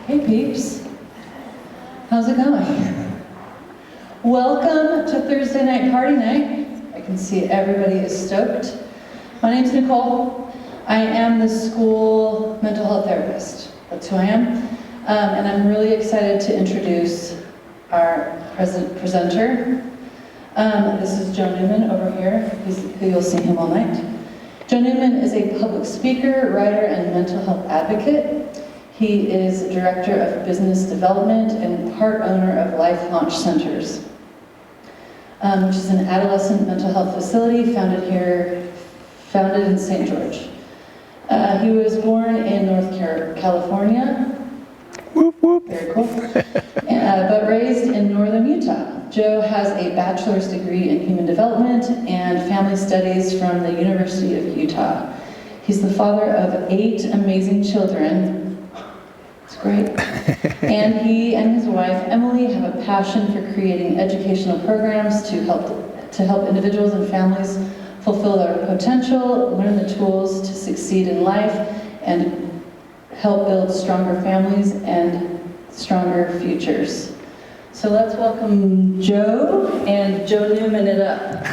Hey peeps, how's it going? Welcome to Thursday night party night. I can see everybody is stoked. My name's Nicole. I am the school mental health therapist. That's who I am. And I'm really excited to introduce our presenter. This is Joe Newman over here, who you'll see him all night. Joe Newman is a public speaker, writer, and mental health advocate. He is Director of Business Development and part owner of LifeLaunch Centers, which is an adolescent mental health facility founded in St. George. He was born in North California, whoop, whoop. Very cool, but raised in northern Utah. Joe has a bachelor's degree in human development and family studies from the University of Utah. He's the father of 8 amazing children. It's great. And he and his wife, Emily, have a passion for creating educational programs to help individuals and families fulfill their potential, learn the tools to succeed in life, and help build stronger families and stronger futures. So let's welcome Joe, and Joe Newman it up.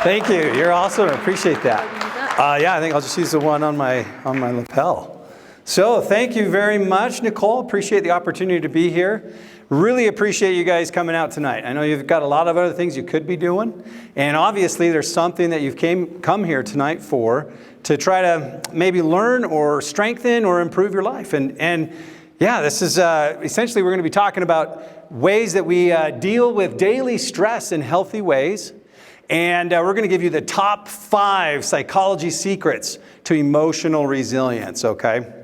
Thank you. You're awesome. I appreciate that. Yeah, I think I'll just use the one on my lapel. So thank you very much, Nicole. Appreciate the opportunity to be here. Really appreciate you guys coming out tonight. I know you've got a lot of other things you could be doing, and obviously there's something that you've come here tonight for to try to maybe learn or strengthen or improve your life. And yeah, this is essentially we're going to be talking about ways that we deal with daily stress in healthy ways. And we're going to give you the top 5 psychology secrets to emotional resilience, okay?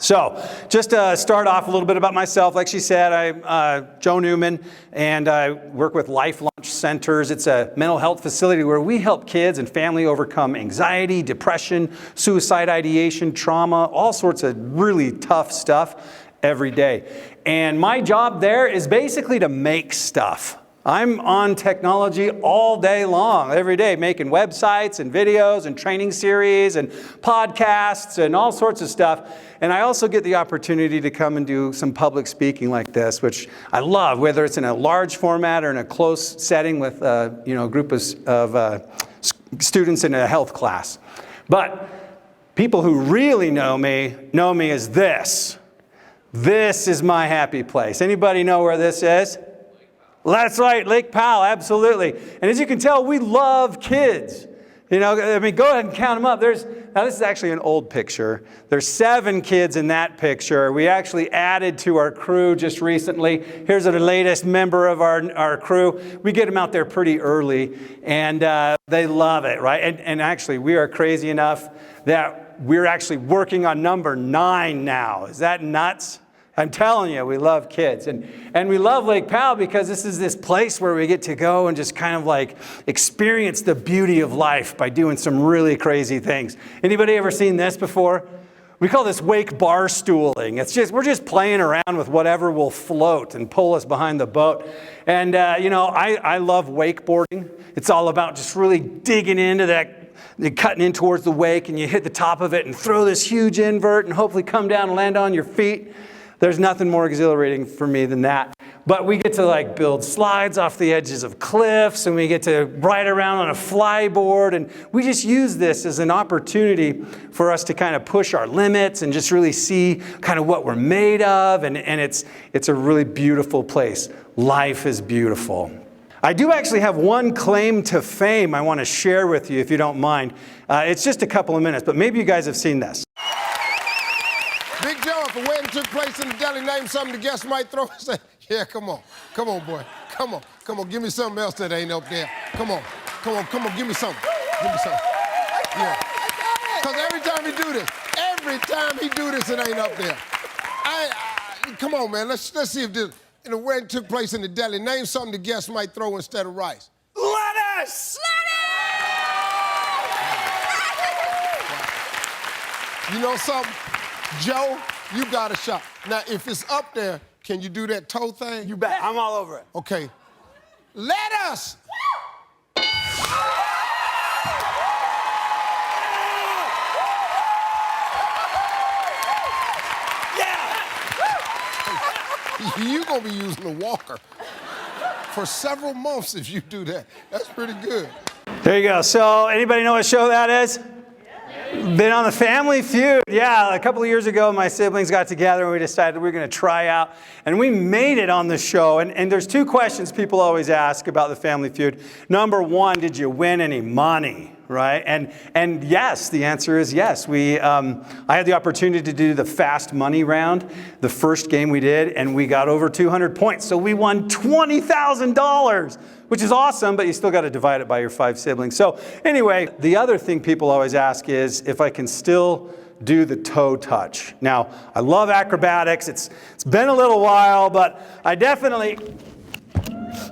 So just to start off a little bit about myself, like she said, I'm Joe Newman, and I work with LifeLaunch Centers. It's a mental health facility where we help kids and family overcome anxiety, depression, suicide ideation, trauma, all sorts of really tough stuff every day. And my job there is basically to make stuff. I'm on technology all day long, every day, making websites and videos and training series and podcasts and all sorts of stuff. And I also get the opportunity to come and do some public speaking like this, which I love, whether it's in a large format or in a close setting with a group of students in a health class. But people who really know me as this. This is my happy place. Anybody know where this is? That's right, Lake Powell, absolutely. And as you can tell, we love kids. Go ahead and count them up. Now this is actually an old picture. There's 7 kids in that picture. We actually added to our crew just recently. Here's the latest member of our crew. We get them out there pretty early, and they love it, right? And actually, we are crazy enough that we're actually working on number 9 now. Is that nuts? I'm telling you, we love kids. And we love Lake Powell because this is this place where we get to go and just kind of like experience the beauty of life by doing some really crazy things. Anybody ever seen this before? We call this wake bar stooling. We're just playing around with whatever will float and pull us behind the boat. And I love wakeboarding. It's all about just really digging into that, cutting in towards the wake, and you hit the top of it and throw this huge invert and hopefully come down and land on your feet. There's nothing more exhilarating for me than that. But we get to build slides off the edges of cliffs, and we get to ride around on a flyboard, and we just use this as an opportunity for us to kind of push our limits and just really see kind of what we're made of, and it's a really beautiful place. Life is beautiful. I do actually have one claim to fame I want to share with you, if you don't mind. It's just a couple of minutes, but maybe you guys have seen this. Big Joe, if a wedding took place in the deli, name something the guests might throw and say, yeah, come on, boy, come on, give me something else that ain't up there. Come on, give me something. Yeah. Because every time he do this, it ain't up there. Come on, man, let's see if the wedding took place in the deli, name something the guests might throw instead of rice. Lettuce! You know something? Joe, you got a shot. Now, if it's up there, can you do that toe thing? You bet. I'm all over it. Okay. Let us. Yeah. You're going to be using a walker for several months if you do that. That's pretty good. There you go. So anybody know what show that is? Been on the Family Feud. Yeah, a couple of years ago, my siblings got together and we decided we were going to try out. And we made it on the show. And there's two questions people always ask about the Family Feud. Number one, did you win any money? Right? And yes, the answer is yes. I had the opportunity to do the fast money round, the first game we did, and we got over 200 points. So we won $20,000, which is awesome, but you still got to divide it by your 5 siblings. So anyway, the other thing people always ask is if I can still do the toe touch. Now, I love acrobatics. It's been a little while, but I definitely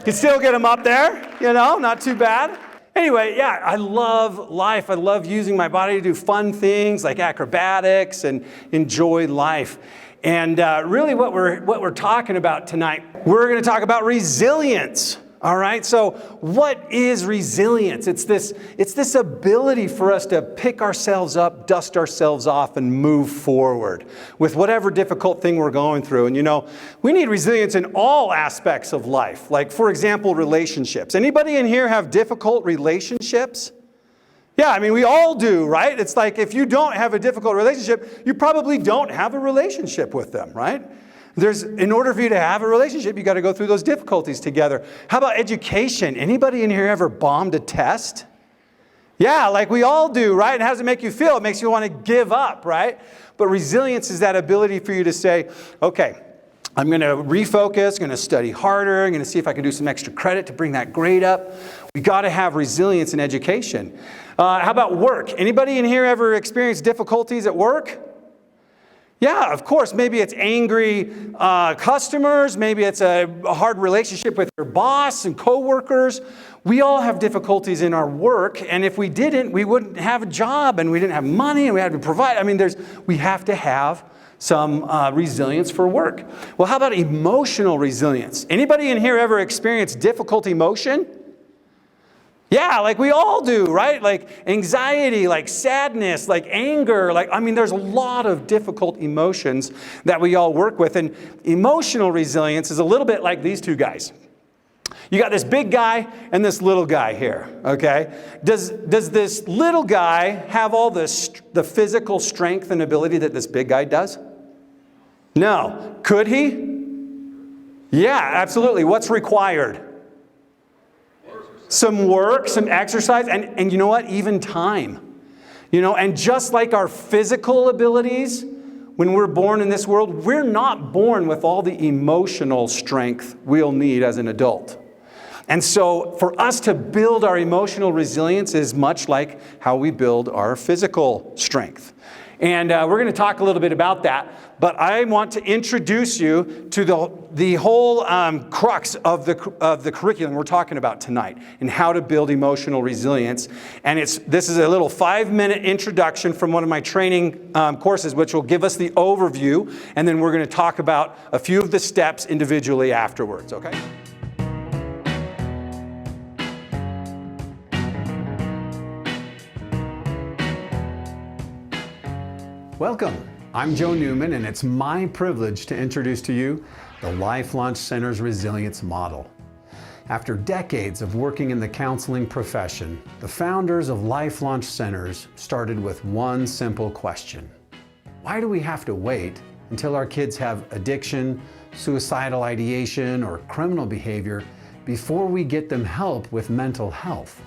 can still get them up there, not too bad. Anyway, yeah, I love life. I love using my body to do fun things like acrobatics and enjoy life. And really what we're talking about tonight, we're going to talk about resilience. All right, so what is resilience? It's this ability for us to pick ourselves up, dust ourselves off, and move forward with whatever difficult thing we're going through. And we need resilience in all aspects of life. Like, for example, relationships. Anybody in here have difficult relationships? Yeah, I mean, we all do, right? It's like if you don't have a difficult relationship, you probably don't have a relationship with them, right? In order for you to have a relationship, you got to go through those difficulties together. How about education? Anybody in here ever bombed a test? Yeah, like we all do, right? And how does it make you feel? It makes you want to give up, right? But resilience is that ability for you to say, okay, I'm going to refocus, going to study harder, I'm going to see if I can do some extra credit to bring that grade up. We got to have resilience in education. How about work? Anybody in here ever experienced difficulties at work? Yeah, of course. Maybe it's angry customers. Maybe it's a hard relationship with your boss and coworkers. We all have difficulties in our work, and if we didn't, we wouldn't have a job, and we didn't have money, and we had to provide. I mean, we have to have some resilience for work. Well, how about emotional resilience? Anybody in here ever experienced difficult emotion? Yeah, like we all do, right? Like anxiety, like sadness, like anger, there's a lot of difficult emotions that we all work with. And emotional resilience is a little bit like these two guys. You got this big guy and this little guy here, okay? Does this little guy have all the physical strength and ability that this big guy does? No. Could he? Yeah, absolutely. What's required? Some work, some exercise, and you know what? Even time. And just like our physical abilities, when we're born in this world, we're not born with all the emotional strength we'll need as an adult. And so for us to build our emotional resilience is much like how we build our physical strength. And we're going to talk a little bit about that. But I want to introduce you to the whole crux of the curriculum we're talking about tonight and how to build emotional resilience. And this is a little 5-minute introduction from one of my training courses, which will give us the overview. And then we're going to talk about a few of the steps individually afterwards, okay? Welcome. I'm Joe Newman, and it's my privilege to introduce to you the LifeLaunch Center's Resilience Model. After decades of working in the counseling profession, the founders of LifeLaunch Centers started with one simple question. Why do we have to wait until our kids have addiction, suicidal ideation, or criminal behavior before we get them help with mental health?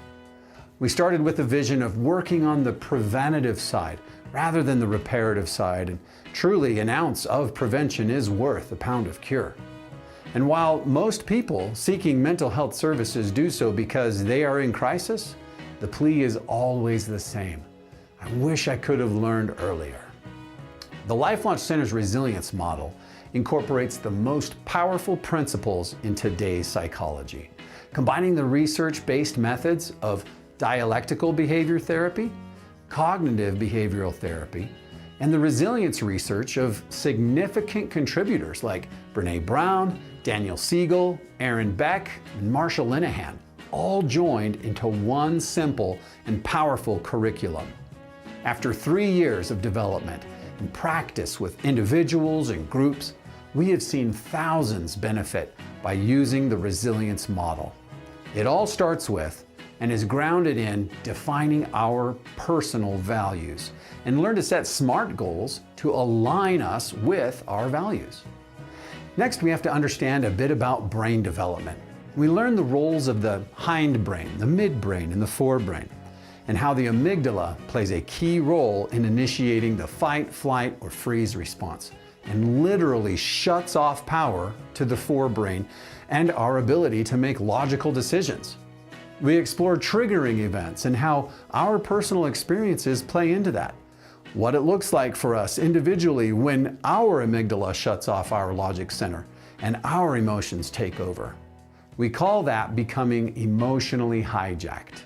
We started with the vision of working on the preventative side rather than the reparative side, and truly an ounce of prevention is worth a pound of cure. And while most people seeking mental health services do so because they are in crisis, the plea is always the same. I wish I could have learned earlier. The LifeLaunch Center's resilience model incorporates the most powerful principles in today's psychology, combining the research-based methods of dialectical behavior therapy, cognitive behavioral therapy, and the resilience research of significant contributors like Brene Brown, Daniel Siegel, Aaron Beck, and Marsha Linehan, all joined into one simple and powerful curriculum. After 3 years of development and practice with individuals and groups, we have seen thousands benefit by using the resilience model. It all starts with and is grounded in defining our personal values and learn to set SMART goals to align us with our values. Next, we have to understand a bit about brain development. We learn the roles of the hindbrain, the midbrain, and the forebrain, and how the amygdala plays a key role in initiating the fight, flight, or freeze response, and literally shuts off power to the forebrain and our ability to make logical decisions. We explore triggering events and how our personal experiences play into that. What it looks like for us individually when our amygdala shuts off our logic center and our emotions take over. We call that becoming emotionally hijacked.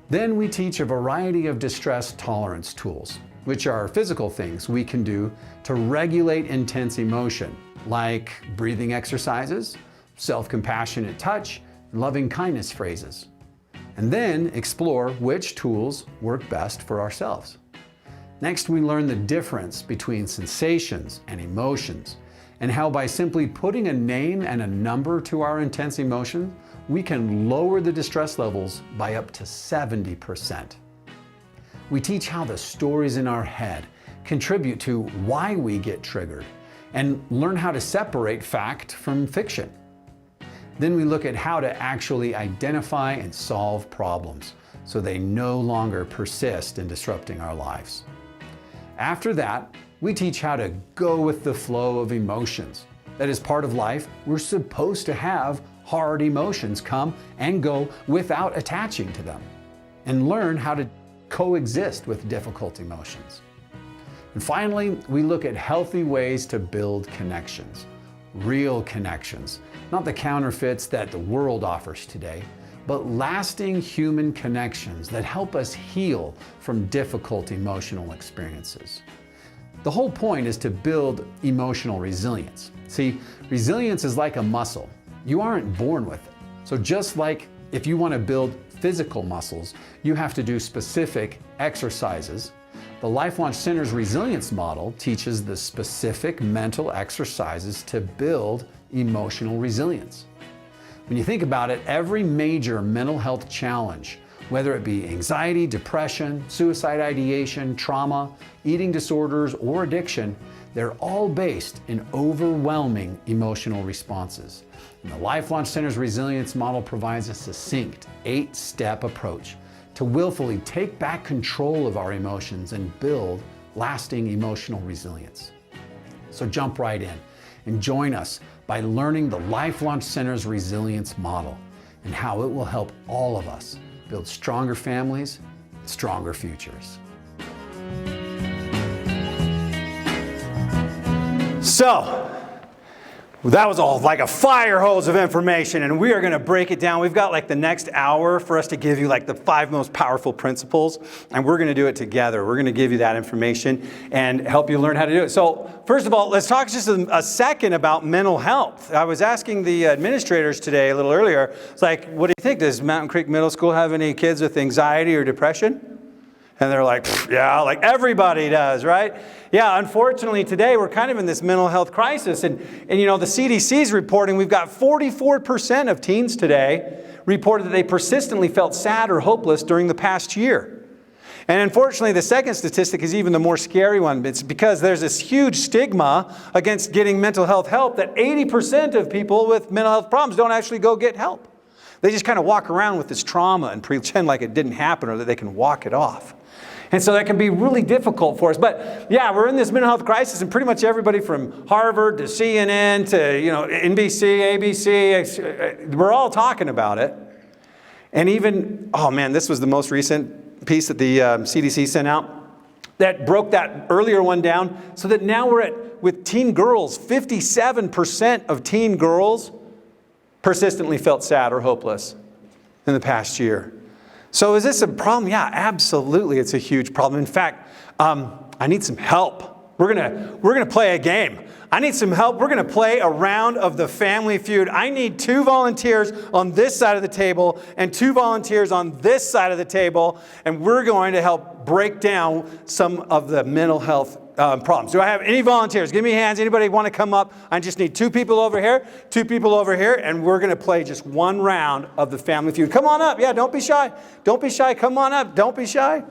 Then we teach a variety of distress tolerance tools, which are physical things we can do to regulate intense emotion, like breathing exercises, self-compassionate touch, and loving kindness phrases. And then explore which tools work best for ourselves. Next, we learn the difference between sensations and emotions, and how by simply putting a name and a number to our intense emotion, we can lower the distress levels by up to 70%. We teach how the stories in our head contribute to why we get triggered, and learn how to separate fact from fiction. Then we look at how to actually identify and solve problems so they no longer persist in disrupting our lives. After that, we teach how to go with the flow of emotions. That is part of life. We're supposed to have hard emotions come and go without attaching to them, and learn how to coexist with difficult emotions. And finally, we look at healthy ways to build connections. Real connections, not the counterfeits that the world offers today, but lasting human connections that help us heal from difficult emotional experiences. The whole point is to build emotional resilience. See, resilience is like a muscle. You aren't born with it. So just like if you want to build physical muscles, you have to do specific exercises. The LifeLaunch Center's resilience model teaches the specific mental exercises to build emotional resilience. When you think about it, every major mental health challenge, whether it be anxiety, depression, suicide ideation, trauma, eating disorders, or addiction, they're all based in overwhelming emotional responses. And the LifeLaunch Center's resilience model provides a succinct 8-step approach to willfully take back control of our emotions and build lasting emotional resilience. So jump right in and join us by learning the LifeLaunch Center's resilience model and how it will help all of us build stronger families, stronger futures. So, that was all like a fire hose of information, and we are going to break it down. We've got like the next hour for us to give you like the 5 most powerful principles, and we're going to do it together. We're going to give you that information and help you learn how to do it. So first of all, let's talk just a second about mental health. I was asking the administrators today a little earlier, it's like, what do you think? Does Mountain Creek Middle School have any kids with anxiety or depression? And they're like, yeah, like everybody does, right? Yeah, unfortunately today we're kind of in this mental health crisis. And you know, the CDC's reporting we've got 44% of teens today reported that they persistently felt sad or hopeless during the past year. And unfortunately, the second statistic is even the more scary one. It's because there's this huge stigma against getting mental health help that 80% of people with mental health problems don't actually go get help. They just kind of walk around with this trauma and pretend like it didn't happen or that they can walk it off. And so that can be really difficult for us. But yeah, we're in this mental health crisis, and pretty much everybody from Harvard to CNN to NBC, ABC, we're all talking about it. And even, oh man, this was the most recent piece that the CDC sent out that broke that earlier one down, so that now we're at, with teen girls, 57% of teen girls persistently felt sad or hopeless in the past year. So is this a problem? Yeah, absolutely. It's a huge problem. In fact, I need some help. We're gonna play a game. I need some help. We're gonna play a round of the Family Feud. I need 2 volunteers on this side of the table and 2 volunteers on this side of the table, and we're going to help break down some of the mental health problems. Do I have any volunteers? Give me hands. Anybody want to come up? I just need 2 people over here, 2 people over here, and we're going to play just 1 round of the Family Feud. Come on up. Yeah, don't be shy. Don't be shy. Come on up. Don't be shy.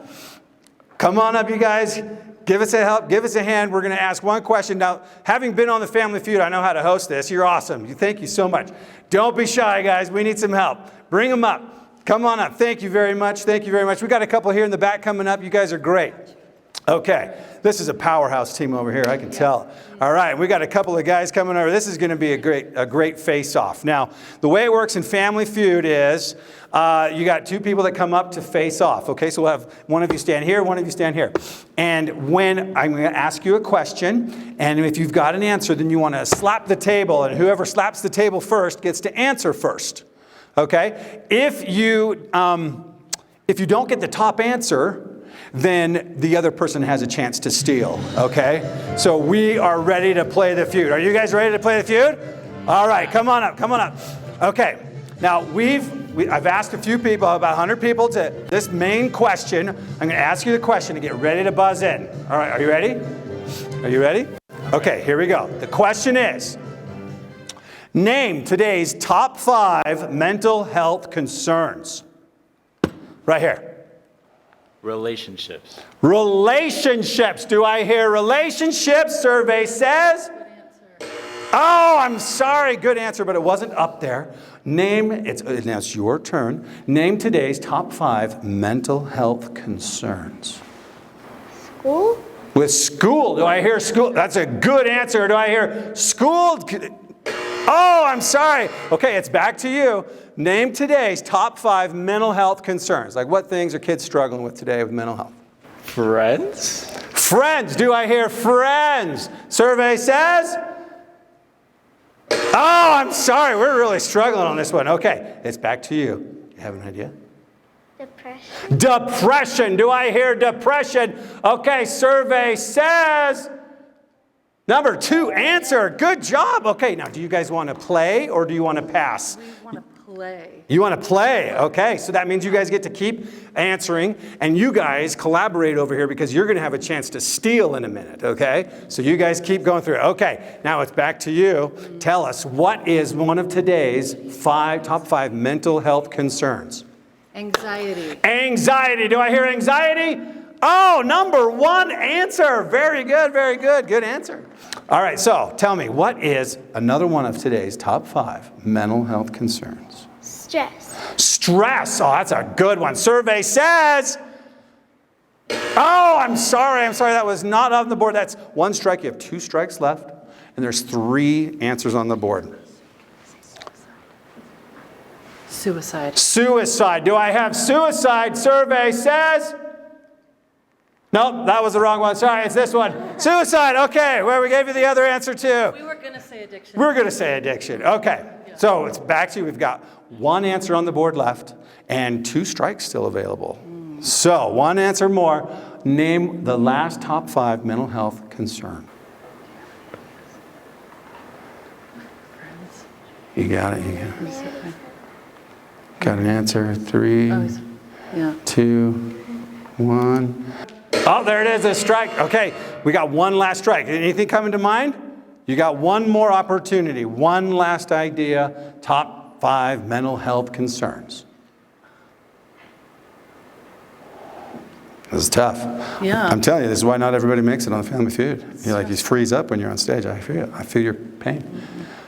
Come on up, you guys. Give us a help. Give us a hand. We're going to ask 1 question. Now, having been on the Family Feud, I know how to host this. You're awesome. Thank you so much. Don't be shy, guys. We need some help. Bring them up. Come on up. Thank you very much. Thank you very much. We got a couple here in the back coming up. You guys are great. Okay, this is a powerhouse team over here, I can tell. All right, we got a couple of guys coming over. This is going to be a great face-off. Now, the way it works in Family Feud is you got 2 people that come up to face off. Okay, so we'll have one of you stand here, one of you stand here. And when I'm going to ask you a question, and if you've got an answer, then you want to slap the table, and whoever slaps the table first gets to answer first. Okay, if you don't get the top answer, then the other person has a chance to steal, okay? So we are ready to play the feud. Are you guys ready to play the feud? All right, come on up, come on up. Okay, now I've asked a few people, about 100 people, to this main question. I'm going to ask you the question to get ready to buzz in. All right, are you ready? Are you ready? Okay, here we go. The question is, name today's top 5 mental health concerns. Right here. Relationships. Relationships. Do I hear relationships? Survey says. Oh, I'm sorry. Good answer, but it wasn't up there. Now it's your turn. Name today's top 5 mental health concerns. School? With school. Do I hear school? That's a good answer. Do I hear school? Oh, I'm sorry. Okay, it's back to you. Name today's top 5 mental health concerns. Like, what things are kids struggling with today with mental health? Friends? Friends. Do I hear friends? Survey says. Oh, I'm sorry. We're really struggling on this one. Okay, it's back to you. You have an idea? Depression. Depression. Do I hear depression? Okay, survey says. Number 2 answer. Good job. Okay, now do you guys want to play or do you want to pass? We want to play. You want to play. Okay, so that means you guys get to keep answering and you guys collaborate over here because you're going to have a chance to steal in a minute, okay? So you guys keep going through it. Okay, now it's back to you. Tell us, what is one of today's top 5 mental health concerns? Anxiety. Anxiety. Do I hear anxiety? Oh, number 1 answer. Very good, very good. Good answer. All right, so tell me, what is another one of today's top 5 mental health concerns? Stress. Stress. Oh, that's a good one. Survey says. Oh, I'm sorry. That was not on the board. That's 1 strike. You have 2 strikes left, and there's 3 answers on the board. Suicide. Suicide. Do I have suicide? Survey says. Nope, that was the wrong one. Sorry, it's this one. Suicide. Okay, well, we gave you the other answer too. We were going to say addiction. We're going to say addiction. Okay, so it's back to you. We've got 1 answer on the board left and 2 strikes still available. So 1 answer more. Name the last top 5 mental health concern. You got it. You got an answer. 3, 2, 1. Oh, there it is, a strike. Okay, we got 1 last strike. Anything coming to mind? You got 1 more opportunity, 1 last idea, top 5 mental health concerns. This is tough. Yeah. I'm telling you, this is why not everybody makes it on the Family Feud. You freeze up when you're on stage. I feel your pain.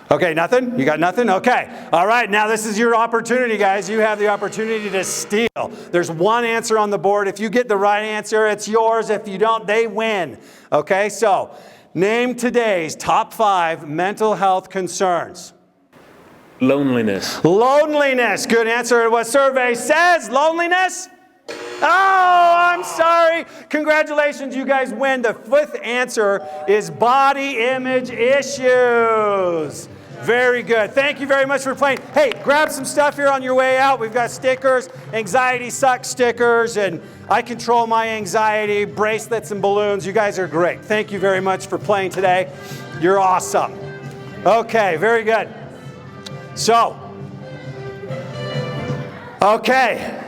Okay, nothing? You got nothing? Okay. All right, now this is your opportunity, guys. You have the opportunity to steal. There's 1 answer on the board. If you get the right answer, it's yours. If you don't, they win. Okay, so name today's top 5 mental health concerns. Loneliness. Loneliness. Good answer. What survey says? Loneliness? Oh, I'm sorry. Congratulations, you guys win. The 5th answer is body image issues. Very good. Thank you very much for playing. Hey, grab some stuff here on your way out. We've got stickers, anxiety sucks stickers, and I control my anxiety, bracelets and balloons. You guys are great. Thank you very much for playing today. You're awesome. Okay, very good. So, okay.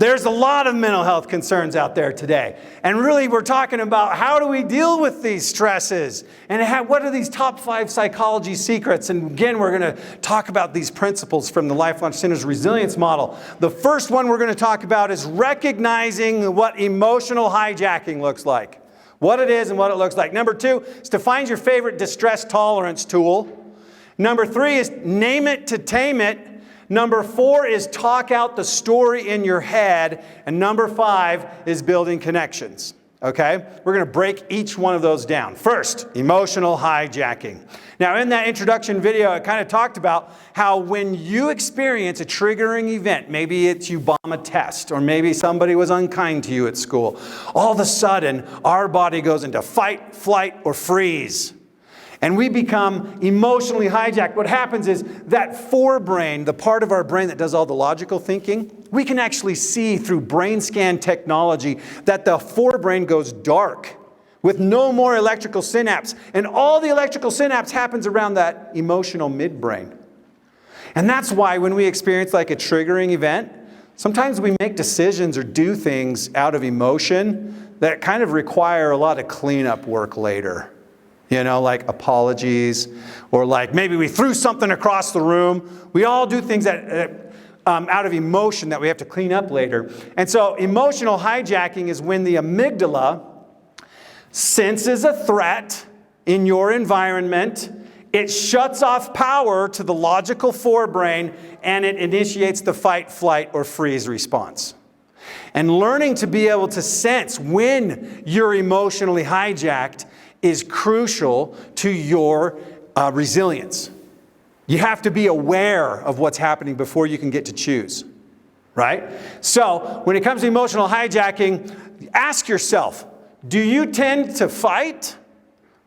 There's a lot of mental health concerns out there today. And really, we're talking about how do we deal with these stresses? And what are these top 5 psychology secrets? And again, we're going to talk about these principles from the LifeLaunch Center's resilience model. The first one we're going to talk about is recognizing what emotional hijacking looks like. What it is and what it looks like. Number 2 is to find your favorite distress tolerance tool. Number 3 is name it to tame it. Number 4 is talk out the story in your head. And number 5 is building connections. Okay? We're going to break each one of those down. First, emotional hijacking. Now, in that introduction video, I kind of talked about how when you experience a triggering event, maybe it's you bomb a test, or maybe somebody was unkind to you at school, all of a sudden, our body goes into fight, flight, or freeze. And we become emotionally hijacked. What happens is that forebrain, the part of our brain that does all the logical thinking, we can actually see through brain scan technology that the forebrain goes dark with no more electrical synapse. And all the electrical synapse happens around that emotional midbrain. And that's why when we experience like a triggering event, sometimes we make decisions or do things out of emotion that kind of require a lot of cleanup work later. You know, like apologies, or like maybe we threw something across the room. We all do things that out of emotion that we have to clean up later. And so emotional hijacking is when the amygdala senses a threat in your environment. It shuts off power to the logical forebrain, and it initiates the fight, flight, or freeze response. And learning to be able to sense when you're emotionally hijacked is crucial to your resilience. You have to be aware of what's happening before you can get to choose, right? So when it comes to emotional hijacking, ask yourself, do you tend to fight?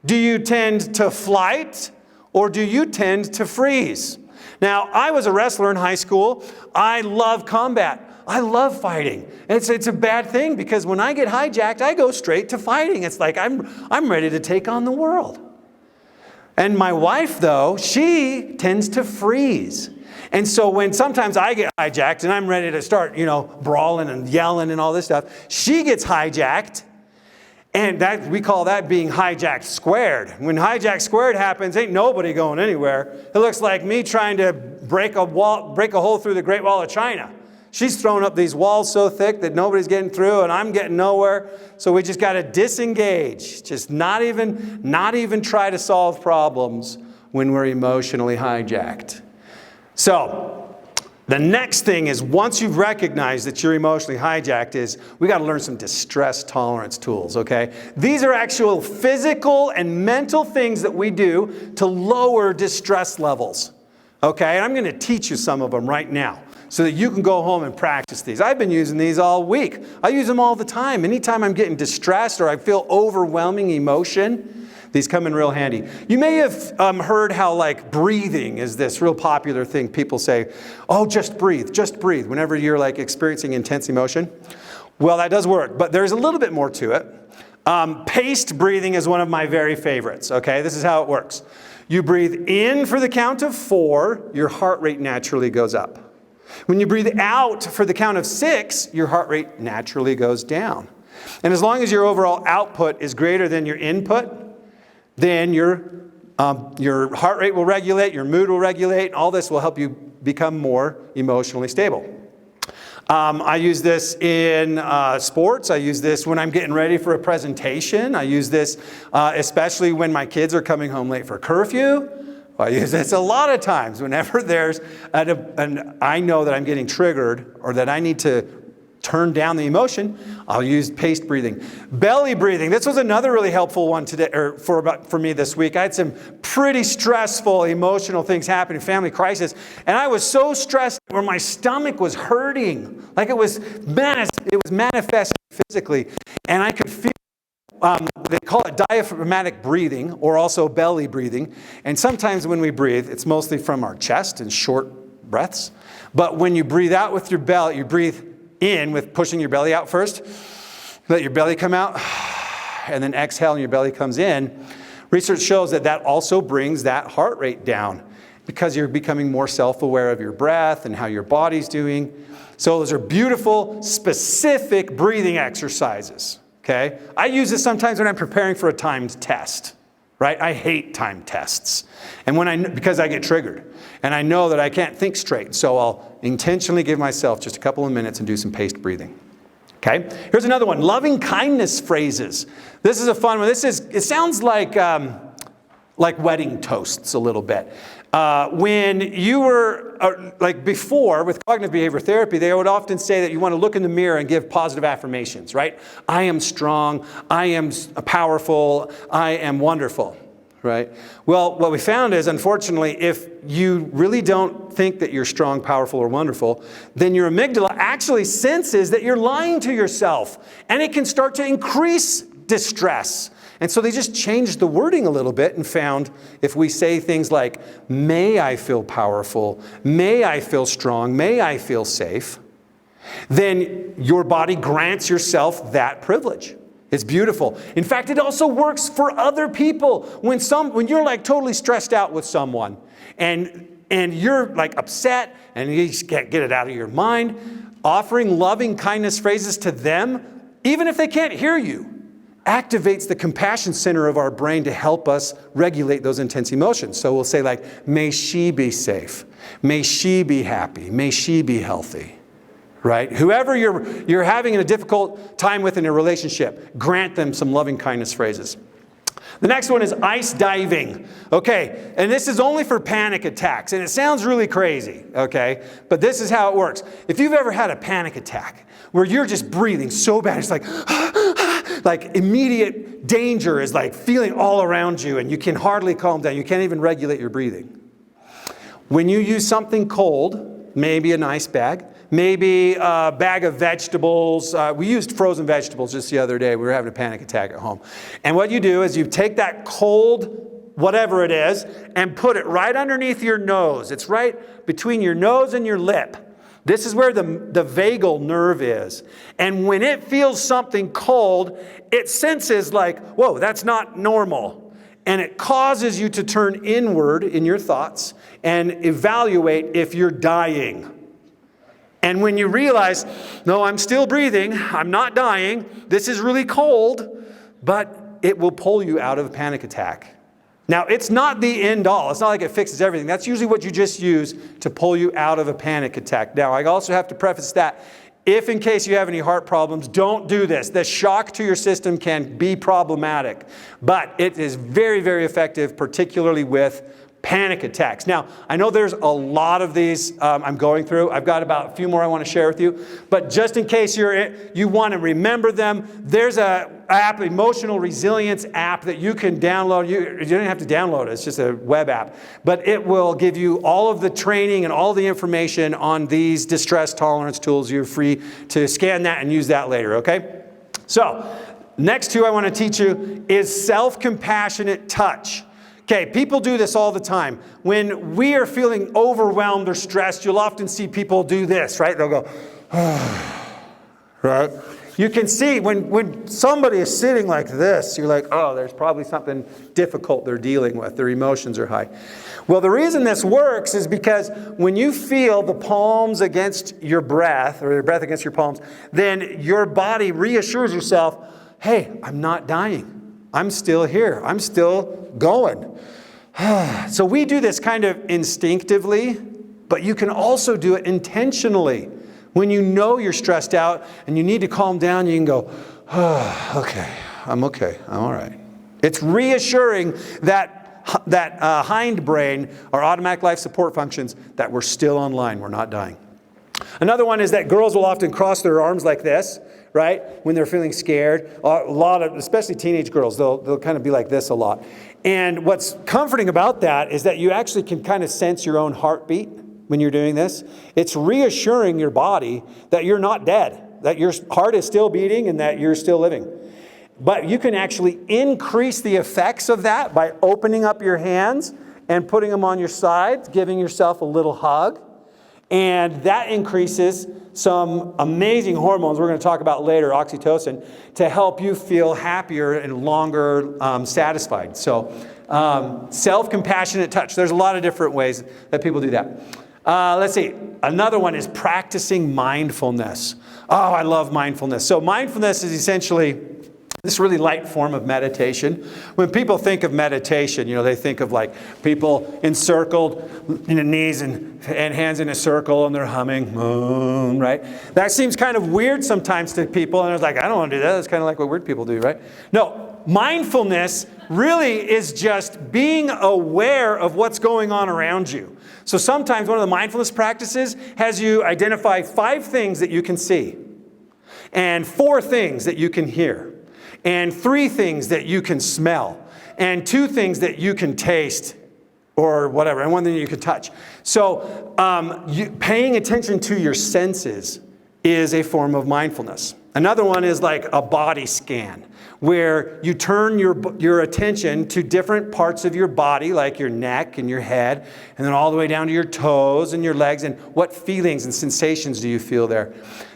Do you tend to flight? Or do you tend to freeze? Now, I was a wrestler in high school. I love combat. I love fighting. It's a bad thing because when I get hijacked, I go straight to fighting. It's like I'm ready to take on the world. And my wife, though, she tends to freeze. And so when sometimes I get hijacked and I'm ready to start, brawling and yelling and all this stuff, she gets hijacked. And that we call that being hijacked squared. When hijacked squared happens, ain't nobody going anywhere. It looks like me trying to break a hole through the Great Wall of China. She's thrown up these walls so thick that nobody's getting through and I'm getting nowhere. So we just got to disengage. Just not even try to solve problems when we're emotionally hijacked. So the next thing is once you've recognized that you're emotionally hijacked is we got to learn some distress tolerance tools, okay? These are actual physical and mental things that we do to lower distress levels, okay? And I'm going to teach you some of them right now, so that you can go home and practice these. I've been using these all week. I use them all the time. Anytime I'm getting distressed or I feel overwhelming emotion, these come in real handy. You may have heard how like breathing is this real popular thing. People say, oh, just breathe whenever you're like experiencing intense emotion. Well, that does work, but there's a little bit more to it. Paced breathing is one of my very favorites, okay? This is how it works. You breathe in for the count of 4, your heart rate naturally goes up. When you breathe out for the count of 6, your heart rate naturally goes down. And as long as your overall output is greater than your input, then your heart rate will regulate, your mood will regulate, and all this will help you become more emotionally stable. I use this in sports. I use this when I'm getting ready for a presentation. I use this especially when my kids are coming home late for curfew. I use this a lot of times whenever there's, and I know that I'm getting triggered or that I need to turn down the emotion, I'll use paced breathing. Belly breathing, this was another really helpful one today, or for me this week. I had some pretty stressful emotional things happen in family crisis, and I was so stressed where my stomach was hurting, like it was manifesting physically, and I could feel. They call it diaphragmatic breathing or also belly breathing. And sometimes when we breathe, it's mostly from our chest and short breaths. But when you breathe out with your belly, you breathe in with pushing your belly out first. Let your belly come out and then exhale and your belly comes in. Research shows that also brings that heart rate down. because you're becoming more self-aware of your breath and how your body's doing. So those are beautiful, specific breathing exercises, okay? I use this sometimes when I'm preparing for a timed test, right? I hate timed tests. And because I get triggered. And I know that I can't think straight. So I'll intentionally give myself just a couple of minutes and do some paced breathing. Okay? Here's another one. Loving kindness phrases. This is a fun one. It sounds like wedding toasts a little bit. When you were, like before, with cognitive behavior therapy, they would often say that you want to look in the mirror and give positive affirmations, right? I am strong. I am powerful. I am wonderful, right? Well, what we found is, unfortunately, if you really don't think that you're strong, powerful, or wonderful, then your amygdala actually senses that you're lying to yourself, and it can start to increase distress. And so they just changed the wording a little bit and found if we say things like, may I feel powerful, may I feel strong, may I feel safe, then your body grants yourself that privilege. It's beautiful. In fact, it also works for other people. When you're like totally stressed out with someone and you're like upset and you just can't get it out of your mind, offering loving kindness phrases to them, even if they can't hear you, activates the compassion center of our brain to help us regulate those intense emotions. So we'll say like, may she be safe. May she be happy. May she be healthy. Right? Whoever you're having a difficult time with in a relationship, grant them some loving kindness phrases. The next one is ice diving. Okay, and this is only for panic attacks, and it sounds really crazy, okay? But this is how it works. If you've ever had a panic attack where you're just breathing so bad, it's like immediate danger is like feeling all around you, and you can hardly calm down. You can't even regulate your breathing. When you use something cold, maybe an ice bag, maybe a bag of vegetables. We used frozen vegetables just the other day. We were having a panic attack at home. And what you do is you take that cold, whatever it is, and put it right underneath your nose. It's right between your nose and your lip. This is where the vagal nerve is. And when it feels something cold, it senses like, whoa, that's not normal. And it causes you to turn inward in your thoughts and evaluate if you're dying. And when you realize, no, I'm still breathing, I'm not dying, this is really cold, but it will pull you out of a panic attack. Now, it's not the end all. It's not like it fixes everything. That's usually what you just use to pull you out of a panic attack. Now, I also have to preface that if in case you have any heart problems, don't do this. The shock to your system can be problematic, but it is very, very effective, particularly with panic attacks. Now, I know there's a lot of these I'm going through. I've got about a few more I want to share with you. But just in case you want to remember them, there's an app, Emotional Resilience app that you can download. You don't have to download it. It's just a web app. But it will give you all of the training and all the information on these distress tolerance tools. You're free to scan that and use that later, okay? So, next two I want to teach you is self-compassionate touch. Okay, people do this all the time. When we are feeling overwhelmed or stressed, you'll often see people do this, right? They'll go, right? You can see when somebody is sitting like this, you're like, oh, there's probably something difficult they're dealing with. Their emotions are high. Well, the reason this works is because when you feel the palms against your breath, or your breath against your palms, then your body reassures yourself, hey, I'm not dying. I'm still here. I'm still going. So we do this kind of instinctively, but you can also do it intentionally. When you know you're stressed out and you need to calm down, you can go, okay, I'm all right. It's reassuring that hindbrain, our automatic life support functions, that we're still online, we're not dying. Another one is that girls will often cross their arms like this, right? When they're feeling scared. A lot of, especially teenage girls, they'll kind of be like this a lot. And what's comforting about that is that you actually can kind of sense your own heartbeat when you're doing this. It's reassuring your body that you're not dead, that your heart is still beating and that you're still living. But you can actually increase the effects of that by opening up your hands and putting them on your sides, giving yourself a little hug. And that increases some amazing hormones we're going to talk about later, oxytocin, to help you feel happier and longer satisfied. So Self-compassionate touch. There's a lot of different ways that people do that. Let's see. Another one is practicing mindfulness. Oh, I love mindfulness. So mindfulness is essentially this really light form of meditation. When people think of meditation, they think of like people encircled in the knees and hands in a circle and they're humming, right? That seems kind of weird sometimes to people, and it's like, I don't want to do that. That's kind of like what weird people do, right? No, mindfulness really is just being aware of what's going on around you. So sometimes one of the mindfulness practices has you identify 5 things that you can see, and 4 things that you can hear, and 3 things that you can smell, and 2 things that you can taste, or whatever, and 1 thing you can touch. So paying attention to your senses is a form of mindfulness. Another one is like a body scan, where you turn your attention to different parts of your body, like your neck and your head, and then all the way down to your toes and your legs, and what feelings and sensations do you feel there.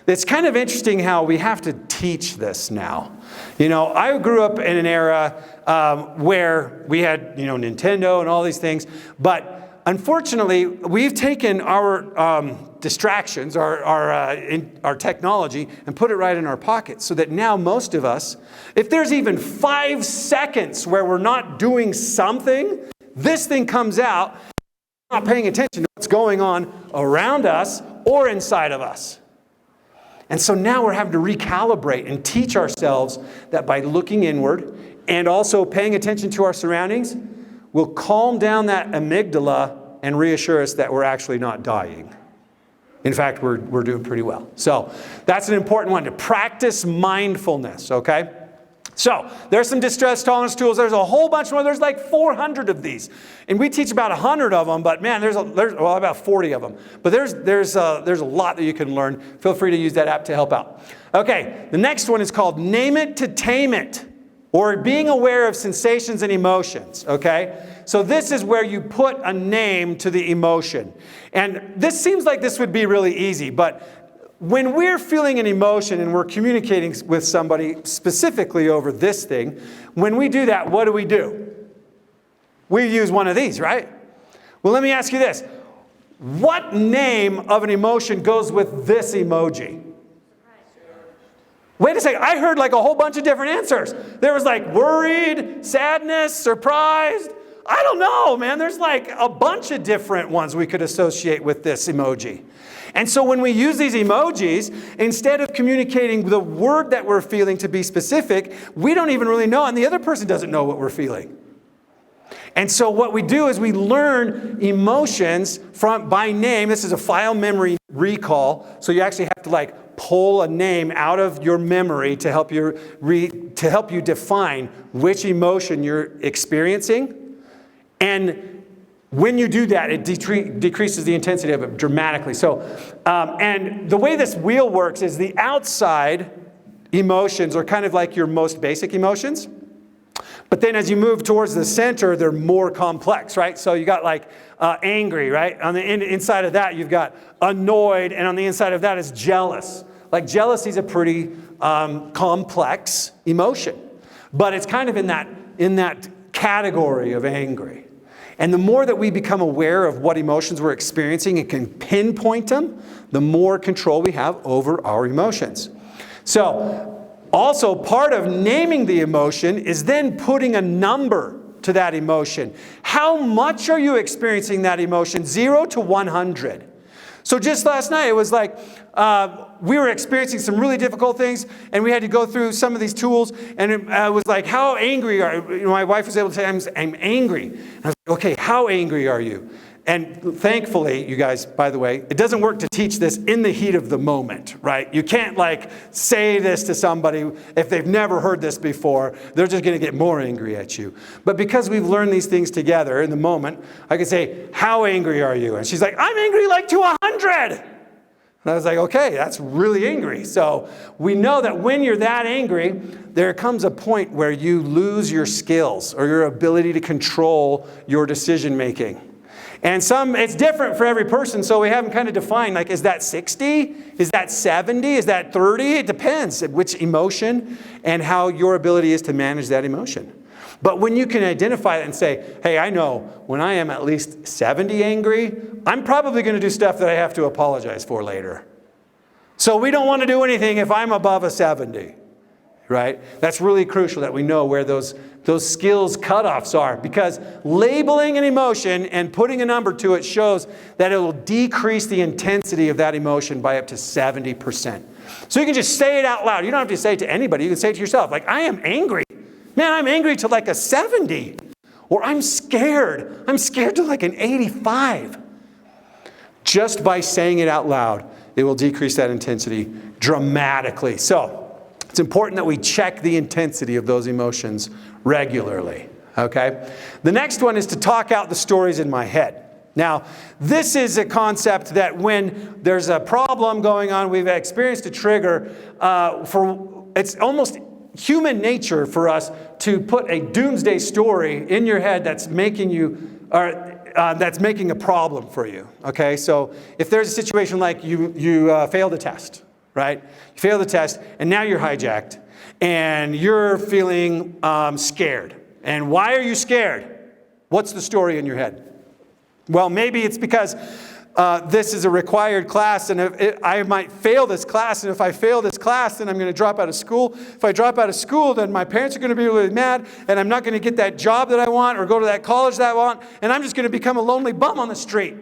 It's kind of interesting how we have to teach this now. I grew up in an era where we had, Nintendo and all these things, but unfortunately, we've taken our distractions, our technology, and put it right in our pockets, so that now most of us, if there's even 5 seconds where we're not doing something, this thing comes out, not paying attention to what's going on around us or inside of us. And so now we're having to recalibrate and teach ourselves that by looking inward and also paying attention to our surroundings, we'll calm down that amygdala and reassure us that we're actually not dying. In fact, we're doing pretty well. So that's an important one, to practice mindfulness, okay? So there's some distress tolerance tools. There's a whole bunch more. There's like 400 of these. And we teach about 100 of them, but man, there's about 40 of them. But there's a lot that you can learn. Feel free to use that app to help out. Okay, the next one is called Name It to Tame It, or being aware of sensations and emotions, okay? So this is where you put a name to the emotion. And this seems like this would be really easy, but when we're feeling an emotion and we're communicating with somebody specifically over this thing, when we do that, what do? We use one of these, right? Well, let me ask you this. What name of an emotion goes with this emoji? Wait a second, I heard like a whole bunch of different answers. There was like worried, sadness, surprised. I don't know, man. There's like a bunch of different ones we could associate with this emoji. And so when we use these emojis, instead of communicating the word that we're feeling to be specific, we don't even really know, and the other person doesn't know what we're feeling. And so what we do is we learn emotions by name. This is a file memory recall. So you actually have to like pull a name out of your memory to help you define which emotion you're experiencing. And when you do that, it decreases the intensity of it dramatically. So, and the way this wheel works is the outside emotions are kind of like your most basic emotions. But then as you move towards the center, they're more complex, right? So you got like angry, right? On the inside of that, you've got annoyed, and on the inside of that is jealous. Like jealousy is a pretty complex emotion, but it's kind of in that category of angry. And the more that we become aware of what emotions we're experiencing and can pinpoint them, the more control we have over our emotions. So, also part of naming the emotion is then putting a number to that emotion. How much are you experiencing that emotion? 0 to 100. So just last night, it was like we were experiencing some really difficult things, and we had to go through some of these tools, and it was like, how angry are you? My wife was able to say, I'm angry. And I was like, okay, how angry are you? And thankfully, you guys, by the way, it doesn't work to teach this in the heat of the moment, right? You can't like say this to somebody if they've never heard this before. They're just going to get more angry at you. But because we've learned these things together in the moment, I can say, how angry are you? And she's like, I'm angry like to 100. And I was like, okay, that's really angry. So we know that when you're that angry, there comes a point where you lose your skills or your ability to control your decision making. And it's different for every person, so we haven't kind of defined, like, is that 60? Is that 70? Is that 30? It depends which emotion and how your ability is to manage that emotion. But when you can identify that and say, hey, I know when I am at least 70 angry, I'm probably going to do stuff that I have to apologize for later. So we don't want to do anything if I'm above a 70, right? That's really crucial that we know where those skills cutoffs are, because labeling an emotion and putting a number to it shows that it will decrease the intensity of that emotion by up to 70%. So you can just say it out loud. You don't have to say it to anybody. You can say it to yourself. Like, I am angry. Man, I'm angry to like a 70. Or I'm scared. I'm scared to like an 85. Just by saying it out loud, it will decrease that intensity dramatically. So it's important that we check the intensity of those emotions regularly. Okay? The next one is to talk out the stories in my head. Now, this is a concept that when there's a problem going on, we've experienced a trigger, it's almost human nature for us to put a doomsday story in your head that's making you, that's making a problem for you. Okay, so if there's a situation like you failed a test, right? You failed the test, and now you're hijacked, and you're feeling scared. And why are you scared? What's the story in your head? Well, maybe it's because this is a required class, and I might fail this class, and if I fail this class, then I'm going to drop out of school. If I drop out of school, then my parents are going to be really mad, and I'm not going to get that job that I want or go to that college that I want, and I'm just going to become a lonely bum on the street.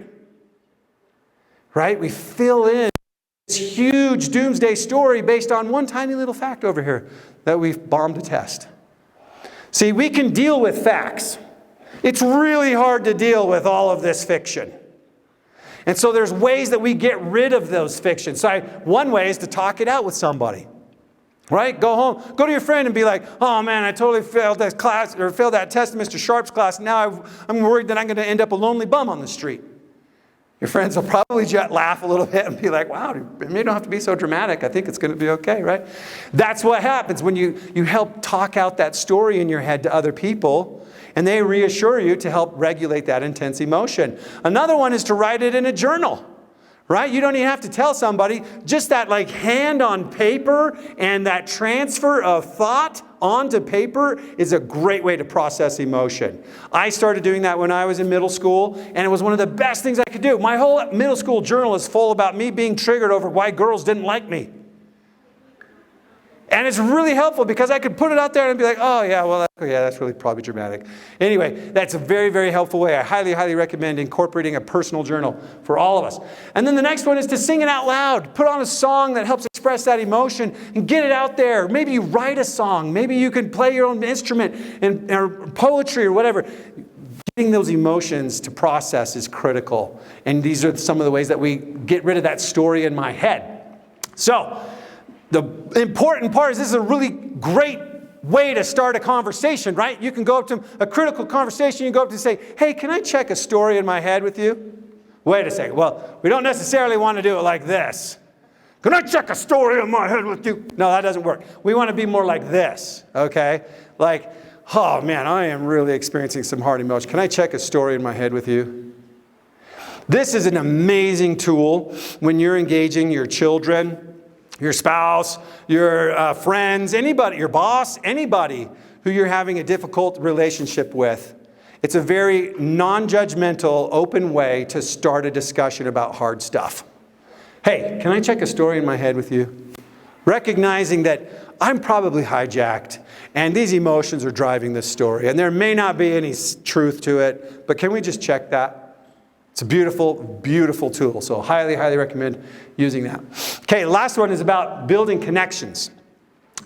Right? We fill in this huge doomsday story based on one tiny little fact over here that we've bombed a test. See, we can deal with facts. It's really hard to deal with all of this fiction. And so there's ways that we get rid of those fictions. So one way is to talk it out with somebody. Right? Go home, go to your friend and be like, oh man, I totally failed that class or failed that test in Mr. Sharp's class. And now I'm worried that I'm going to end up a lonely bum on the street. Your friends will probably just laugh a little bit and be like, wow, you don't have to be so dramatic. I think it's going to be okay, right? That's what happens when you help talk out that story in your head to other people, and they reassure you to help regulate that intense emotion. Another one is to write it in a journal, right? You don't even have to tell somebody. Just that like hand on paper and that transfer of thought onto paper is a great way to process emotion. I started doing that when I was in middle school, and it was one of the best things I could do. My whole middle school journal is full about me being triggered over why girls didn't like me. And it's really helpful because I could put it out there and be like, oh yeah, well, that's really probably dramatic. Anyway, that's a very, very helpful way. I highly, highly recommend incorporating a personal journal for all of us. And then the next one is to sing it out loud. Put on a song that helps express that emotion and get it out there. Maybe you write a song. Maybe you can play your own instrument or poetry or whatever. Getting those emotions to process is critical. And these are some of the ways that we get rid of that story in my head. So, the important part is this is a really great way to start a conversation, right? You can go up to a critical conversation. You go up to say, hey, can I check a story in my head with you? Wait a second. Well, we don't necessarily want to do it like this. Can I check a story in my head with you? No, that doesn't work. We want to be more like this, okay? Like, oh man, I am really experiencing some hard emotion. Can I check a story in my head with you? This is an amazing tool when you're engaging your children, your spouse, your friends, anybody, your boss, anybody who you're having a difficult relationship with. It's a very non-judgmental, open way to start a discussion about hard stuff. Hey, can I check a story in my head with you? Recognizing that I'm probably hijacked and these emotions are driving this story and there may not be any truth to it, but can we just check that? It's a beautiful, beautiful tool. So highly, highly recommend using that. Okay, last one is about building connections.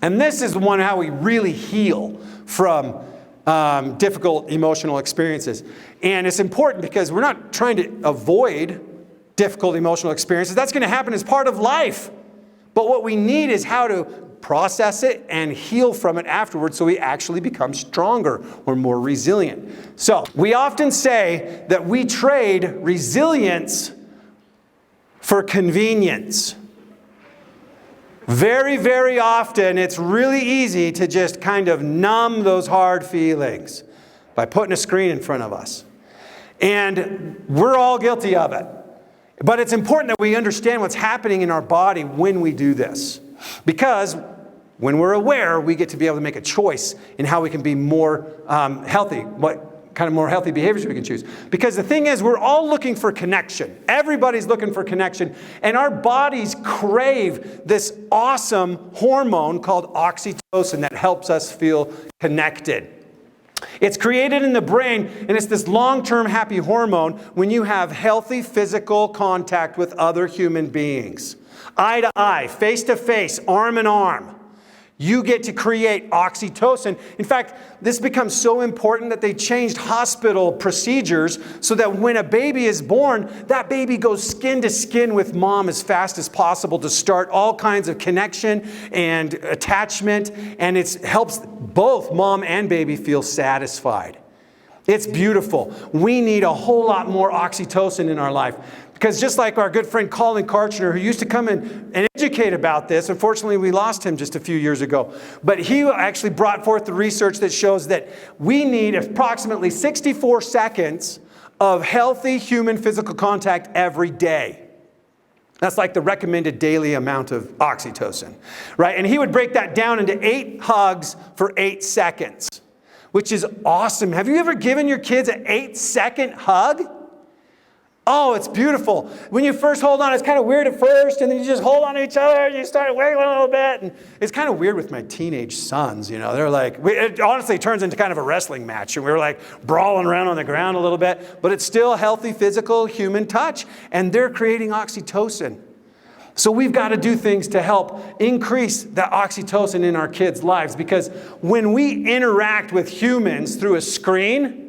And this is the one how we really heal from difficult emotional experiences. And it's important because we're not trying to avoid difficult emotional experiences. That's going to happen as part of life. But what we need is how to process it and heal from it afterwards so we actually become stronger or more resilient. So we often say that we trade resilience for convenience. Very, very often it's really easy to just kind of numb those hard feelings by putting a screen in front of us. And we're all guilty of it. But it's important that we understand what's happening in our body when we do this. Because When we're aware, we get to be able to make a choice in how we can be more healthy, what kind of more healthy behaviors we can choose. Because the thing is, we're all looking for connection. Everybody's looking for connection. And our bodies crave this awesome hormone called oxytocin that helps us feel connected. It's created in the brain, and it's this long-term happy hormone when you have healthy physical contact with other human beings. Eye to eye, face to face, arm in arm. You get to create oxytocin. In fact, this becomes so important that they changed hospital procedures so that when a baby is born, that baby goes skin to skin with mom as fast as possible to start all kinds of connection and attachment, and it helps both mom and baby feel satisfied. It's beautiful. We need a whole lot more oxytocin in our life. Because just like our good friend Colin Karchner, who used to come in and educate about this, unfortunately we lost him just a few years ago, but he actually brought forth the research that shows that we need approximately 64 seconds of healthy human physical contact every day. That's like the recommended daily amount of oxytocin, right? And he would break that down into 8 hugs for 8 seconds, which is awesome. Have you ever given your kids an 8-second hug? Oh, it's beautiful. When you first hold on, it's kind of weird at first, and then you just hold on to each other, and you start wiggling a little bit. And it's kind of weird with my teenage sons, you know. They're like, it honestly turns into kind of a wrestling match, and we're like brawling around on the ground a little bit, but it's still healthy, physical, human touch, and they're creating oxytocin. So we've got to do things to help increase the oxytocin in our kids' lives, because when we interact with humans through a screen,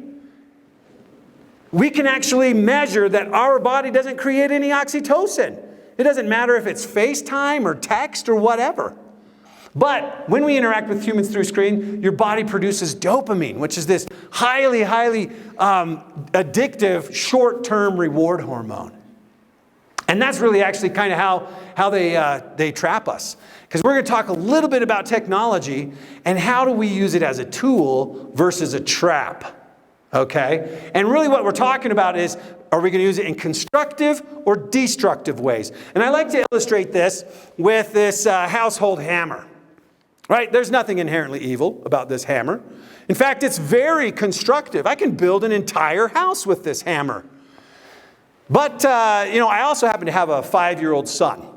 we can actually measure that our body doesn't create any oxytocin. It doesn't matter if it's FaceTime or text or whatever. But when we interact with humans through screen, your body produces dopamine, which is this highly addictive short-term reward hormone. And that's really actually kind of how they trap us. Because we're going to talk a little bit about technology and how do we use it as a tool versus a trap. Okay? And really what we're talking about is, are we going to use it in constructive or destructive ways? And I like to illustrate this with this household hammer. Right? There's nothing inherently evil about this hammer. In fact, it's very constructive. I can build an entire house with this hammer. But, I also happen to have a 5-year-old son.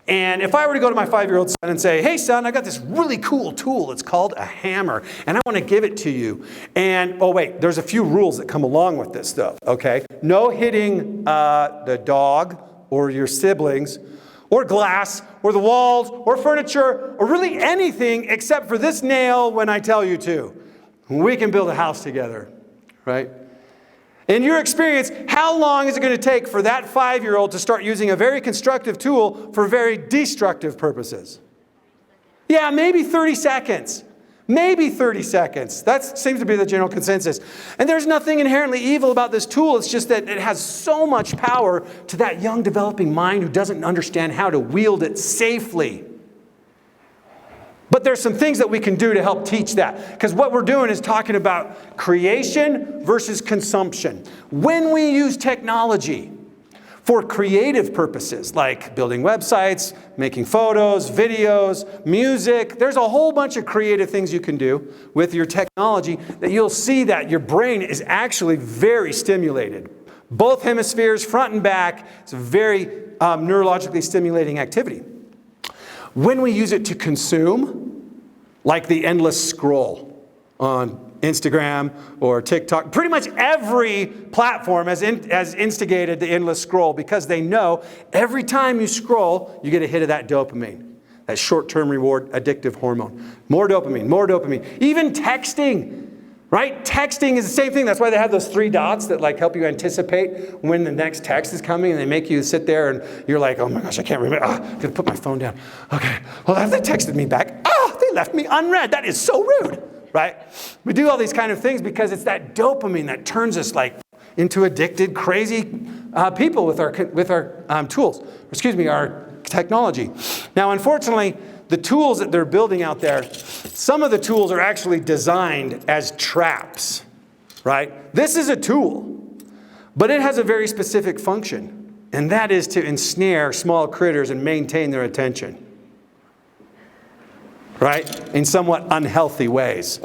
And if I were to go to my 5-year-old son and say, hey, son, I got this really cool tool. It's called a hammer, and I want to give it to you. And, oh, wait, there's a few rules that come along with this, though, okay? No hitting the dog or your siblings or glass or the walls or furniture or really anything except for this nail when I tell you to. We can build a house together, right? In your experience, how long is it going to take for that 5-year-old to start using a very constructive tool for very destructive purposes? Yeah, maybe 30 seconds. Maybe 30 seconds. That seems to be the general consensus. And there's nothing inherently evil about this tool. It's just that it has so much power to that young developing mind who doesn't understand how to wield it safely. But there's some things that we can do to help teach that. Because what we're doing is talking about creation versus consumption. When we use technology for creative purposes, like building websites, making photos, videos, music, there's a whole bunch of creative things you can do with your technology that you'll see that your brain is actually very stimulated. Both hemispheres, front and back, it's a very neurologically stimulating activity. When we use it to consume, like the endless scroll on Instagram or TikTok, pretty much every platform has instigated the endless scroll because they know every time you scroll, you get a hit of that dopamine, that short-term reward addictive hormone. More dopamine, more dopamine. Even texting, right? Texting is the same thing. That's why they have those 3 dots that like help you anticipate when the next text is coming, and they make you sit there and you're like, oh my gosh, I can't remember. I'm gonna put my phone down. Okay, well, have they texted me back? They left me unread. That is so rude, right? We do all these kind of things because it's that dopamine that turns us like into addicted, crazy people with our tools. Excuse me, our technology. Now, unfortunately, the tools that they're building out there, some of the tools are actually designed as traps, right? This is a tool, but it has a very specific function, and that is to ensnare small critters and maintain their attention. right? In somewhat unhealthy ways.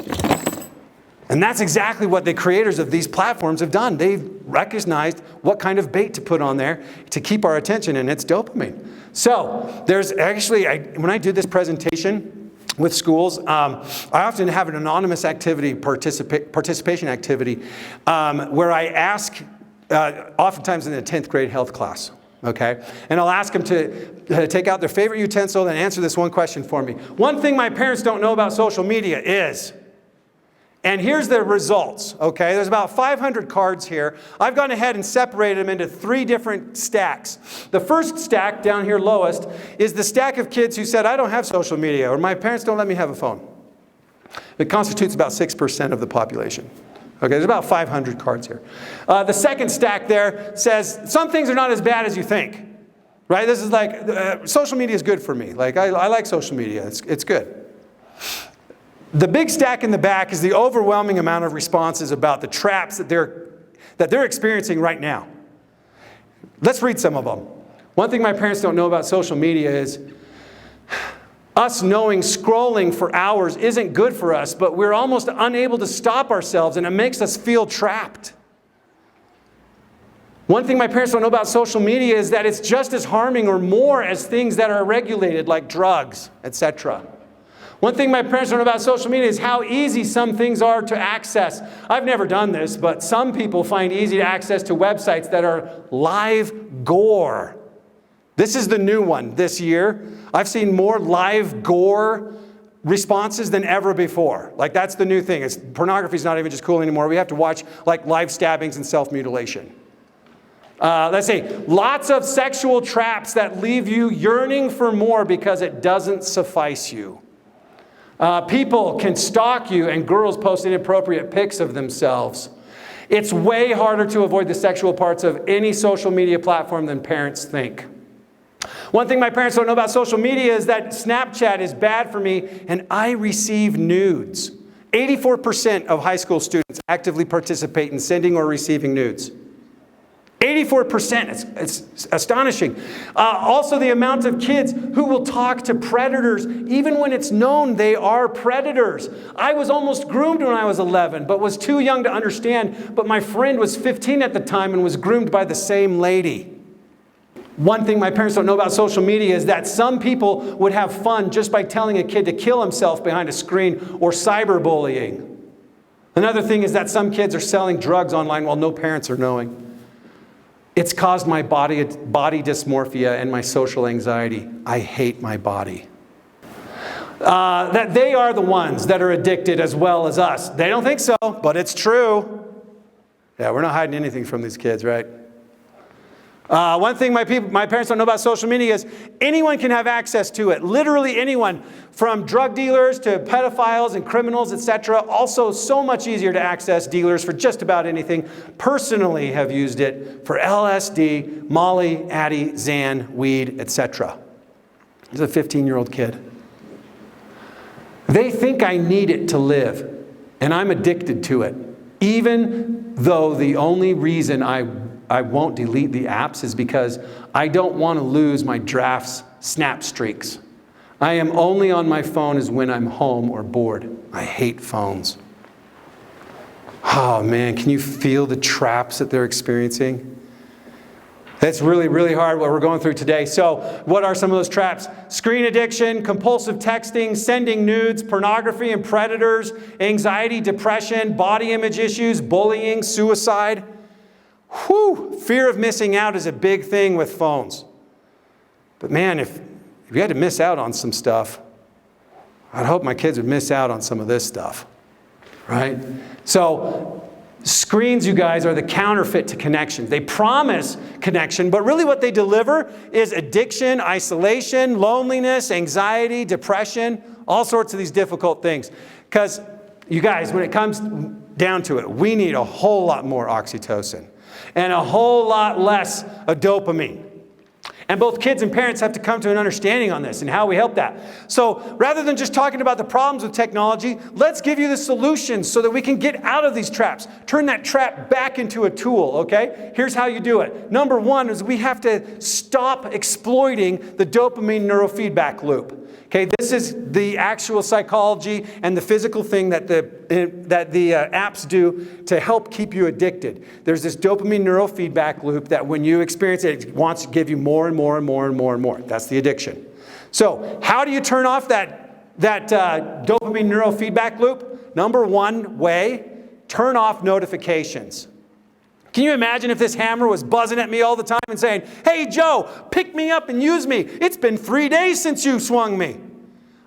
And that's exactly what the creators of these platforms have done. They've recognized what kind of bait to put on there to keep our attention, and it's dopamine. So there's actually, when I do this presentation with schools, I often have an anonymous activity, participation activity, where I ask, oftentimes in a 10th grade health class, okay? And I'll ask them to take out their favorite utensil and answer this one question for me. One thing my parents don't know about social media is... And here's the results, okay? There's about 500 cards here. I've gone ahead and separated them into 3 different stacks. The first stack, down here lowest, is the stack of kids who said, I don't have social media, or my parents don't let me have a phone. It constitutes about 6% of the population. Okay, there's about 500 cards here. The second stack there says, some things are not as bad as you think. Right? This is like, social media is good for me. Like, I like social media. It's good. The big stack in the back is the overwhelming amount of responses about the traps that they're experiencing right now. Let's read some of them. One thing my parents don't know about social media is us knowing scrolling for hours isn't good for us, but we're almost unable to stop ourselves, and it makes us feel trapped. One thing my parents don't know about social media is that it's just as harming or more as things that are regulated, like drugs, etc. One thing my parents don't know about social media is how easy some things are to access. I've never done this, but some people find easy access to websites that are live gore. This is the new one this year. I've seen more live gore responses than ever before. Like, that's the new thing. Pornography is not even just cool anymore. We have to watch like live stabbings and self-mutilation. Let's see, lots of sexual traps that leave you yearning for more because it doesn't suffice you. People can stalk you, and girls post inappropriate pics of themselves. It's way harder to avoid the sexual parts of any social media platform than parents think. One thing my parents don't know about social media is that Snapchat is bad for me, and I receive nudes. 84% of high school students actively participate in sending or receiving nudes. 84%, it's astonishing. Also, the amount of kids who will talk to predators even when it's known they are predators. I was almost groomed when I was 11, but was too young to understand. But my friend was 15 at the time and was groomed by the same lady. One thing my parents don't know about social media is that some people would have fun just by telling a kid to kill himself behind a screen or cyberbullying. Another thing is that some kids are selling drugs online while no parents are knowing. It's caused my body dysmorphia and my social anxiety. I hate my body. That they are the ones that are addicted as well as us. They don't think so, but it's true. Yeah, we're not hiding anything from these kids, right? One thing my parents don't know about social media is anyone can have access to it. Literally anyone, from drug dealers to pedophiles and criminals, etc. Also, so much easier to access dealers for just about anything. Personally have used it for LSD, Molly, Addy, Xan, weed, etc. He's a 15-year-old kid. They think I need it to live, and I'm addicted to it. Even though the only reason I won't delete the apps is because I don't want to lose my drafts snap streaks. I am only on my phone is when I'm home or bored. I hate phones. Oh man, can you feel the traps that they're experiencing? That's really, really hard what we're going through today. So what are some of those traps? Screen addiction, compulsive texting, sending nudes, pornography and predators, anxiety, depression, body image issues, bullying, suicide. Whew, fear of missing out is a big thing with phones. But man, if you had to miss out on some stuff, I'd hope my kids would miss out on some of this stuff, right? So screens, you guys, are the counterfeit to connection. They promise connection, but really what they deliver is addiction, isolation, loneliness, anxiety, depression, all sorts of these difficult things. Because, you guys, when it comes down to it, we need a whole lot more oxytocin and a whole lot less of dopamine. And both kids and parents have to come to an understanding on this and how we help that. So rather than just talking about the problems with technology, let's give you the solutions so that we can get out of these traps. Turn that trap back into a tool, okay? Here's how you do it. Number one is we have to stop exploiting the dopamine neurofeedback loop. Okay, this is the actual psychology and the physical thing that the apps do to help keep you addicted. There's this dopamine neurofeedback loop that when you experience it, it wants to give you more and more and more and more and more. That's the addiction. So how do you turn off that dopamine neurofeedback loop? Number one way, turn off notifications. Can you imagine if this hammer was buzzing at me all the time and saying, hey, Joe, pick me up and use me. It's been 3 days since you swung me.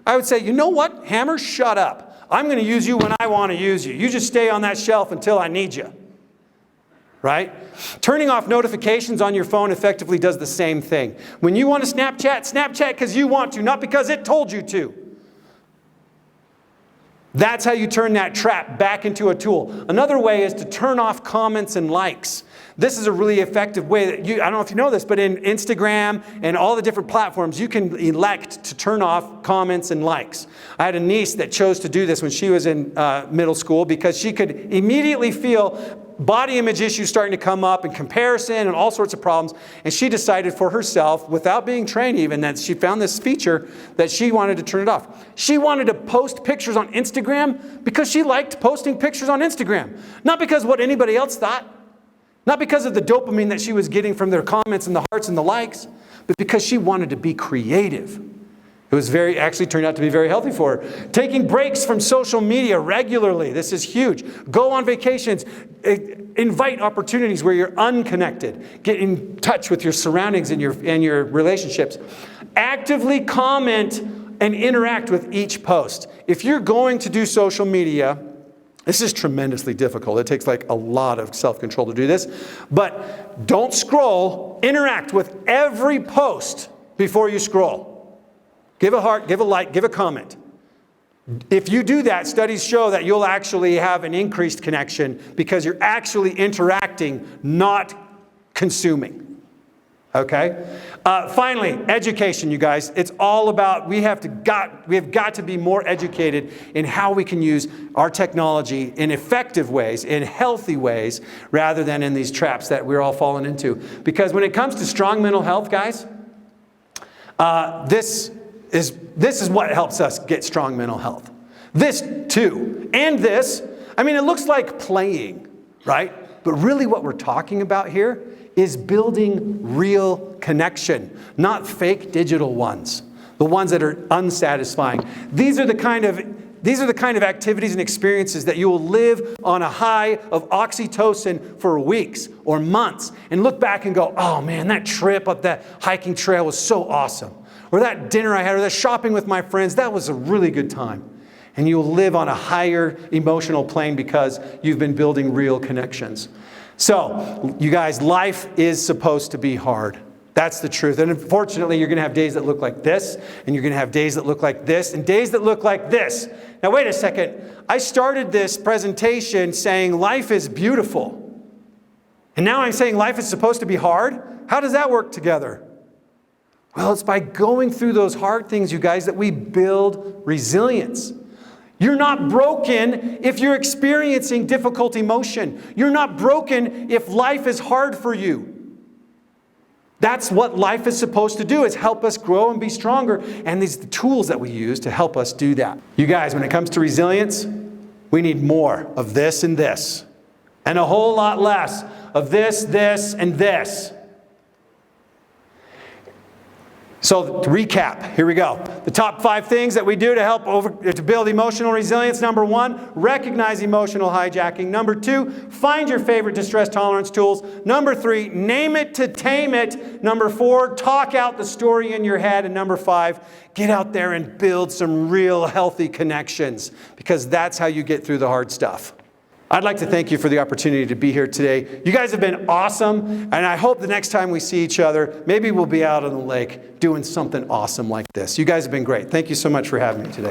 I would say, you know what, hammer, shut up. I'm going to use you when I want to use you. You just stay on that shelf until I need you. Right? Turning off notifications on your phone effectively does the same thing. When you want to Snapchat because you want to, not because it told you to. That's how you turn that trap back into a tool. Another way is to turn off comments and likes. This is a really effective way that I don't know if you know this, but in Instagram and all the different platforms, you can elect to turn off comments and likes. I had a niece that chose to do this when she was in middle school because she could immediately feel body image issues starting to come up and comparison and all sorts of problems. And she decided for herself, without being trained even, that she found this feature that she wanted to turn it off. She wanted to post pictures on Instagram because she liked posting pictures on Instagram. Not because what anybody else thought. Not because of the dopamine that she was getting from their comments and the hearts and the likes, but because she wanted to be creative. It was actually turned out to be very healthy for her. Taking breaks from social media regularly. This is huge. Go on vacations. Invite opportunities where you're unconnected. Get in touch with your surroundings and your relationships. Actively comment and interact with each post. If you're going to do social media, this is tremendously difficult. It takes like a lot of self-control to do this. But don't scroll. Interact with every post before you scroll. Give a heart, give a like, give a comment. If you do that, studies show that you'll actually have an increased connection because you're actually interacting, not consuming. Okay? Finally, education, you guys. It's all about, we have got to be more educated in how we can use our technology in effective ways, in healthy ways, rather than in these traps that we're all falling into. Because when it comes to strong mental health, guys, this is what helps us get strong mental health. This too. And this, I mean, it looks like playing, right? But really what we're talking about here is building real connection, not fake digital ones, the ones that are unsatisfying. These are the kind of activities and experiences that you will live on a high of oxytocin for weeks or months and look back and go, oh man, that trip up that hiking trail was so awesome. Or that dinner I had, or that shopping with my friends, that was a really good time. And you'll live on a higher emotional plane because you've been building real connections. So, you guys, life is supposed to be hard. That's the truth. And unfortunately, you're going to have days that look like this, and you're going to have days that look like this, and days that look like this. Now, wait a second. I started this presentation saying life is beautiful. And now I'm saying life is supposed to be hard? How does that work together? Well, it's by going through those hard things, you guys, that we build resilience. You're not broken if you're experiencing difficult emotion. You're not broken if life is hard for you. That's what life is supposed to do, is help us grow and be stronger. And these are the tools that we use to help us do that. You guys, when it comes to resilience, we need more of this and this. And a whole lot less of this, this, and this. So to recap, here we go. The top 5 things that we do to help to build emotional resilience. Number 1, recognize emotional hijacking. Number 2, find your favorite distress tolerance tools. Number 3, name it to tame it. Number 4, talk out the story in your head. And number 5, get out there and build some real healthy connections, because that's how you get through the hard stuff. I'd like to thank you for the opportunity to be here today. You guys have been awesome, and I hope the next time we see each other, maybe we'll be out on the lake doing something awesome like this. You guys have been great. Thank you so much for having me today.